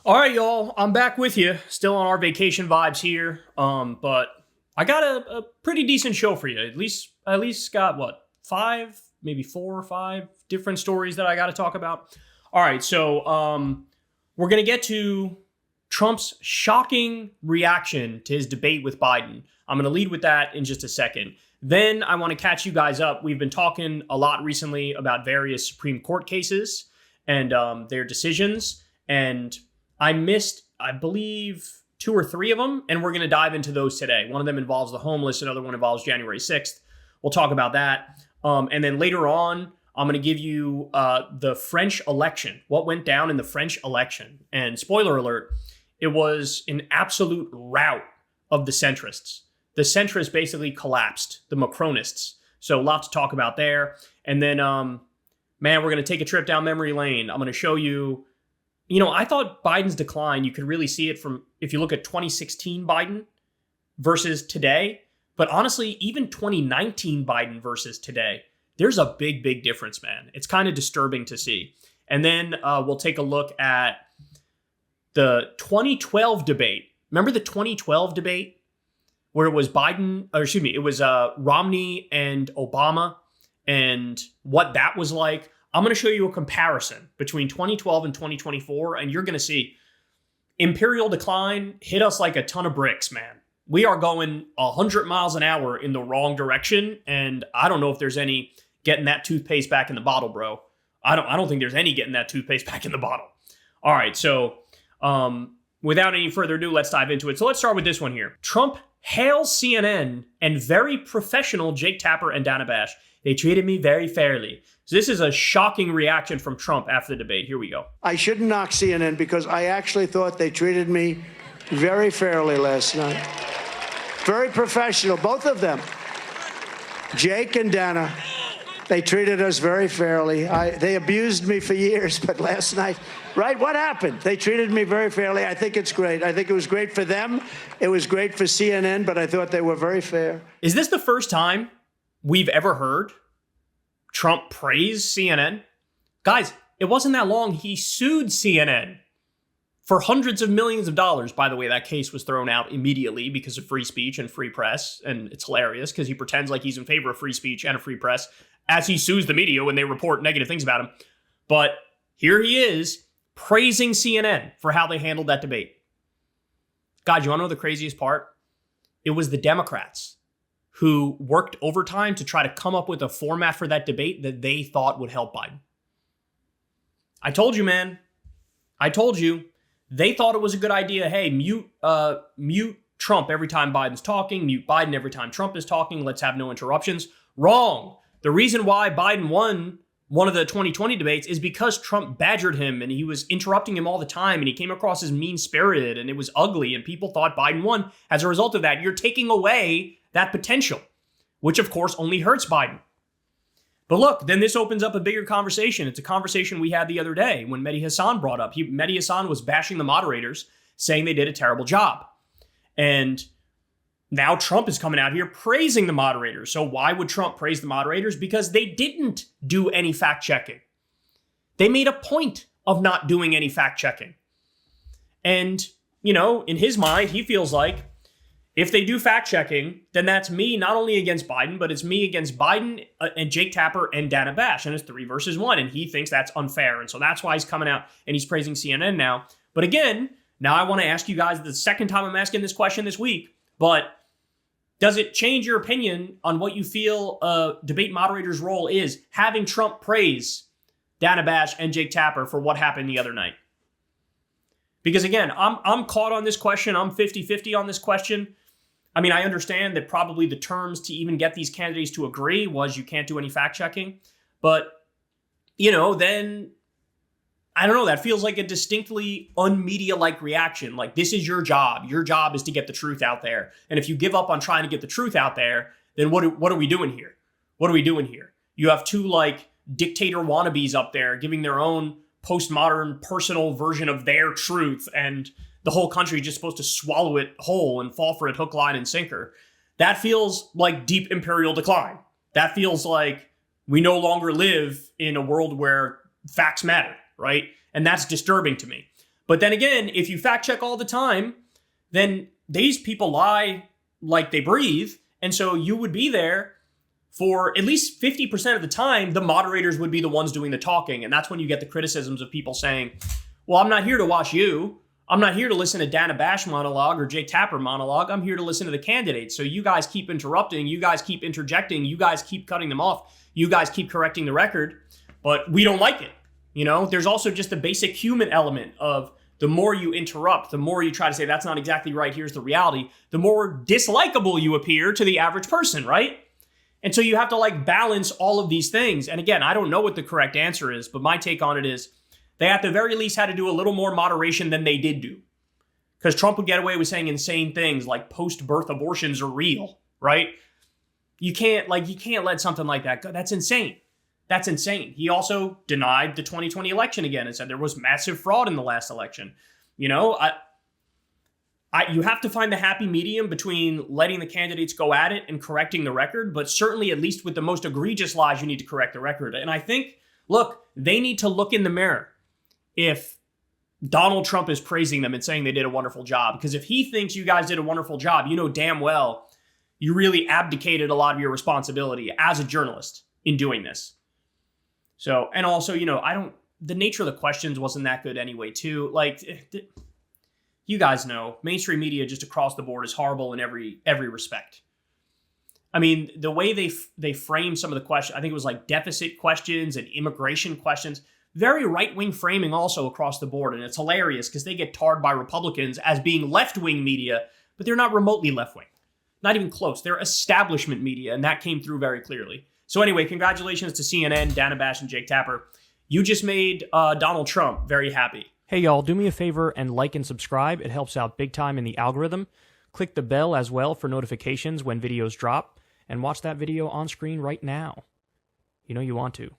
All right, y'all. I'm back with you. Still on our vacation vibes here. But I got a pretty decent show for you. At least got what, five, maybe 4 or 5 different stories that I got to talk about. All right, so we're gonna get to Trump's shocking reaction to his debate with Biden. I'm gonna lead with that in just a second. Then I want to catch you guys up. We've been talking a lot recently about various Supreme Court cases and their decisions, and I missed, I believe, 2 or 3 of them, and we're going to dive into those today. One of them involves the homeless, another one involves January 6th. We'll talk about that. And then later on, I'm going to give you the French election, what went down in the French election. And spoiler alert, it was an absolute rout of the centrists. The centrists basically collapsed, the Macronists. So a lot to talk about there. And then, man, we're going to take a trip down memory lane. I'm going to show you. I thought Biden's decline, you could really see it from, if you look at 2016 Biden versus today. But honestly, even 2019 Biden versus today, there's a big, big difference, man. It's kind of disturbing to see. And then we'll take a look at the 2012 debate. Remember the 2012 debate where it was it was Romney and Obama and what that was like? I'm going to show you a comparison between 2012 and 2024, and you're going to see imperial decline hit us like a ton of bricks, man. We are going 100 miles an hour in the wrong direction, and I don't know if there's any getting that toothpaste back in the bottle, bro. I don't think there's any getting that toothpaste back in the bottle. All right, so without any further ado, let's dive into it. So let's start with this one here. Trump hails CNN and very professional Jake Tapper and Dana Bash. They treated me very fairly. So this is a shocking reaction from Trump after the debate. Here we go. I shouldn't knock CNN because I actually thought they treated me very fairly last night. Very professional, both of them. Jake and Dana, they treated us very fairly. They abused me for years, but last night, right? What happened? They treated me very fairly. I think it's great. I think it was great for them. It was great for CNN, but I thought they were very fair. Is this the first time we've ever heard Trump praise CNN? Guys, it wasn't that long. He sued CNN for hundreds of millions of dollars. By the way, that case was thrown out immediately because of free speech and free press. And it's hilarious because he pretends like he's in favor of free speech and a free press as he sues the media when they report negative things about him. But here he is praising CNN for how they handled that debate. God, you want to know the craziest part? It was the Democrats who worked overtime to try to come up with a format for that debate that they thought would help Biden. I told you, man. I told you. They thought it was a good idea. Hey, mute Trump every time Biden's talking. Mute Biden every time Trump is talking. Let's have no interruptions. Wrong. The reason why Biden won one of the 2020 debates is because Trump badgered him and he was interrupting him all the time and he came across as mean-spirited and it was ugly and people thought Biden won. As a result of that, you're taking away that potential, which of course only hurts Biden. But look, then this opens up a bigger conversation. It's a conversation we had the other day when Mehdi Hasan brought up. Mehdi Hasan was bashing the moderators, saying they did a terrible job. And now Trump is coming out here praising the moderators. So why would Trump praise the moderators? Because they didn't do any fact checking. They made a point of not doing any fact checking. And, in his mind, he feels like if they do fact checking, then that's me not only against Biden, but it's me against Biden and Jake Tapper and Dana Bash. And it's 3 versus 1. And he thinks that's unfair. And so that's why he's coming out and he's praising CNN now. But again, now I want to ask you guys the second time I'm asking this question this week, but does it change your opinion on what you feel a debate moderator's role is, having Trump praise Dana Bash and Jake Tapper for what happened the other night? Because again, I'm caught on this question. I'm 50-50 on this question. I mean, I understand that probably the terms to even get these candidates to agree was you can't do any fact checking. But, then, I don't know, that feels like a distinctly unmedia-like reaction. Like, this is your job. Your job is to get the truth out there. And if you give up on trying to get the truth out there, then what are we doing here? What are we doing here? You have 2, dictator wannabes up there giving their own postmodern personal version of their truth, and the whole country is just supposed to swallow it whole and fall for it hook, line, and sinker. That feels like deep imperial decline. That feels like we no longer live in a world where facts matter, right? And that's disturbing to me. But then again, if you fact check all the time, then these people lie like they breathe. And so you would be there for at least 50% of the time, the moderators would be the ones doing the talking. And that's when you get the criticisms of people saying, well, I'm not here to watch you. I'm not here to listen to Dana Bash monologue or Jake Tapper monologue. I'm here to listen to the candidates. So you guys keep interrupting. You guys keep interjecting. You guys keep cutting them off. You guys keep correcting the record. But we don't like it. You know, there's also just the basic human element of the more you interrupt, the more you try to say, that's not exactly right, here's the reality, the more dislikable you appear to the average person, right? And so you have to like balance all of these things. And again, I don't know what the correct answer is, but my take on it is they at the very least had to do a little more moderation than they did do. Because Trump would get away with saying insane things like post-birth abortions are real, right? You can't let something like that go. That's insane. That's insane. He also denied the 2020 election again and said there was massive fraud in the last election. You know, you have to find the happy medium between letting the candidates go at it and correcting the record, but certainly at least with the most egregious lies, you need to correct the record. And I think, look, they need to look in the mirror if Donald Trump is praising them and saying they did a wonderful job. Because if he thinks you guys did a wonderful job, you know damn well you really abdicated a lot of your responsibility as a journalist in doing this. So, and also, you know, the nature of the questions wasn't that good anyway, too. Like, you guys know, mainstream media just across the board is horrible in every respect. I mean, the way they frame some of the questions, I think it was like deficit questions and immigration questions, very right-wing framing also across the board. And it's hilarious because they get tarred by Republicans as being left-wing media, but they're not remotely left-wing. Not even close. They're establishment media, and that came through very clearly. So anyway, congratulations to CNN, Dana Bash, and Jake Tapper. You just made Donald Trump very happy. Hey, y'all, do me a favor and like and subscribe. It helps out big time in the algorithm. Click the bell as well for notifications when videos drop, and watch that video on screen right now. You know you want to.